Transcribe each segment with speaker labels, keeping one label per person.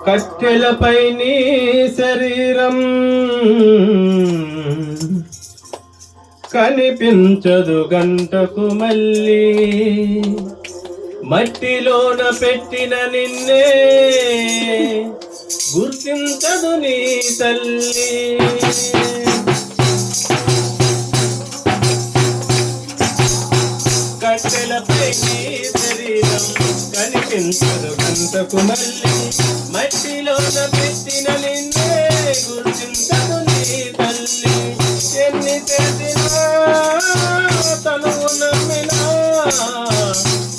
Speaker 1: కట్టెలపై నీ శరీరం కనిపించదు గంటకు మళ్ళీ, మట్టిలోన పెట్టిన నిన్నే గుర్తించదు నీ తల్లి. కట్టెలపై నీ శరీరం కనిపించదు గంటకు మళ్ళీ, మట్టిలోన పెట్టిన నిన్నే గుర్తించదు నీ తల్లి. ఎన్ని చేసినా తనువు నమ్మినా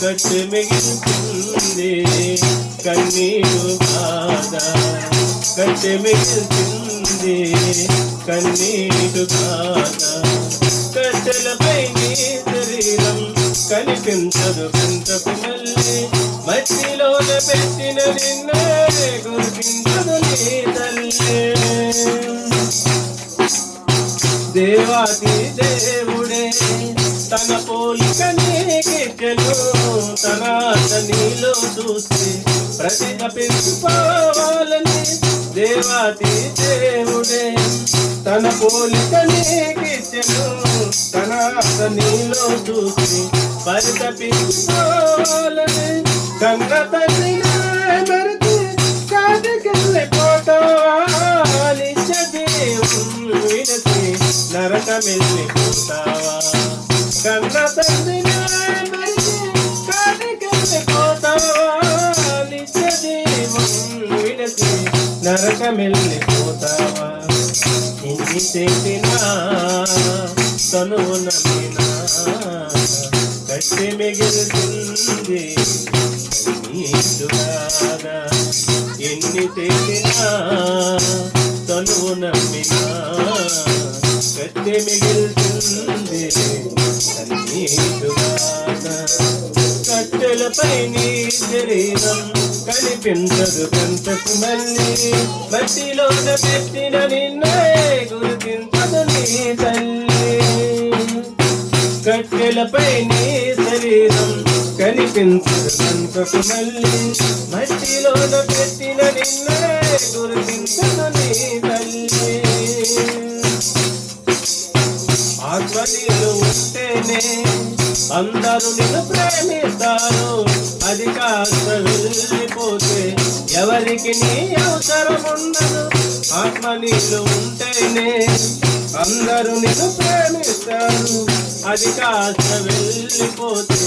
Speaker 1: కట్టె మిగిల్చింది కన్నీరు బాధ, కట్టె మిగిల్చింది కన్నీరు బాధ. కట్టెలపై నీ శరీరం కనిపించదు గంటకు మళ్ళీ, మట్టిలోన పెట్టిన నిన్నే గుర్తించదు నీ తల్లి. దేవాది దేవుడే తన పోలిక నీకిచ్చెను, తన నీలో చూసి ప్రతిభపించుకోవాలని. దేవాది దేవుడే తన పోలిక నీకిచ్చెను, తన నీలో చూసి పరితపించుకోవాలని. కన్న తల్లినే మరిచి కాటికెళ్ళిపోతావాలి, విడచి నరకమెళ్ళిపోతావా. కన్న తల్లినే మరిచి కాటికెళ్ళిపోతావా, నిత్య జీవం విడచి నరకమెళ్ళిపోతావా. ఎన్ని చేసినా తనువు నమ్మినా కట్టె మిగిల్చింది కన్నీరు బాధ. ఎన్ని చేసినా తనువు నమ్మినా కట్టె మిగిల్చింది కన్నీరు బాధ. కట్టెలపై నీ శరీరం కనిపించదు గంటకు మళ్ళీ, మట్టిలోన పెట్టిన నిన్నే గుర్తించదు నీ తల్లి. కట్టెలపై నీ శరీరం కనిపించదు గంటకు మళ్ళీ, మట్టిలోన పెట్టిన నిన్నే గుర్తించదు నీ తల్లి. ఆత్మ నీలో ఉంటేనే అందరూ నిన్ను ప్రేమిస్తారు, అది కాస్త వెళ్ళిపోతే ఎవరికి నీ అవసరం ఉండదు. ఆత్మ నీలో ఉంటేనే అందరూ నిన్ను ప్రేమిస్తారు, అది కాస్త వెళ్ళిపోతే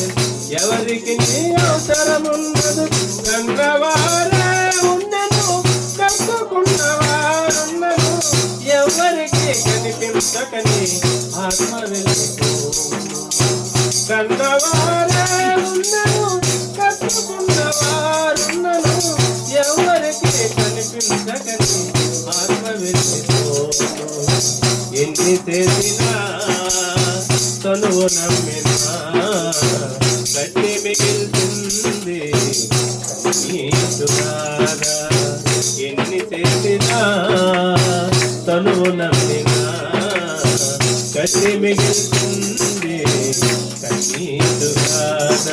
Speaker 1: ఎవరికి నీ అవసరం ఉండదు. కన్నవారే ఉన్నను కట్టుకున్నవారున్నను, ఎవరికి కనిపించకని ఆత్మ వెళ్ళిపోను. కన్నవారే ఉన్నను కట్టుకున్నవారున్నను, ఎవరికి కనిపించకని ఆత్మ వెళ్ళిపోను. ఎన్ని చేసినా తనువు నమ్మినా కట్టె మిగిల్చింది కన్నీరు బాధ. ఎన్ని చేసినా తనువు నమ్మినా కట్టె మిగిల్చింది కన్నీరు బాధ.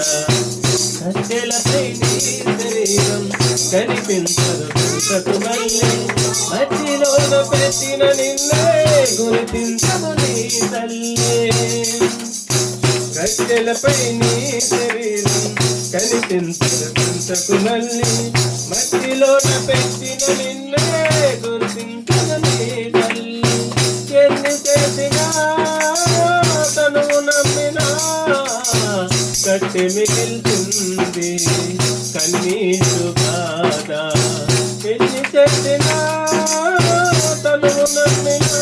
Speaker 1: కట్టెలపై నీ శరీరం కనిపించదు గంటకు మళ్ళీ, మట్టిలోన పెట్టిన నిన్నే గుర్తించదు నీ తల్లి. కట్టెలపై నీ శరీరం కనిపించదు గంటకు మళ్ళీ, మట్టిలోన పెట్టిన నిన్నే గుర్తించదు నీ తల్లి. ఎన్ని చేసినా తనువు నమ్మినా కట్టె మిగిల్చింది కన్నీరు బాధ. ఎన్ని చేసినా తనువు నమ్మినా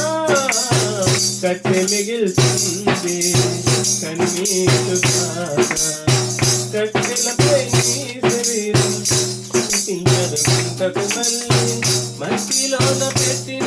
Speaker 1: కట్టె మిగిల్చింది కన్నీరు బాధ. కట్టెలపై నీ శరీరం కనిపించదు గంటకు మళ్ళీ, మట్టిలోన పెట్టిన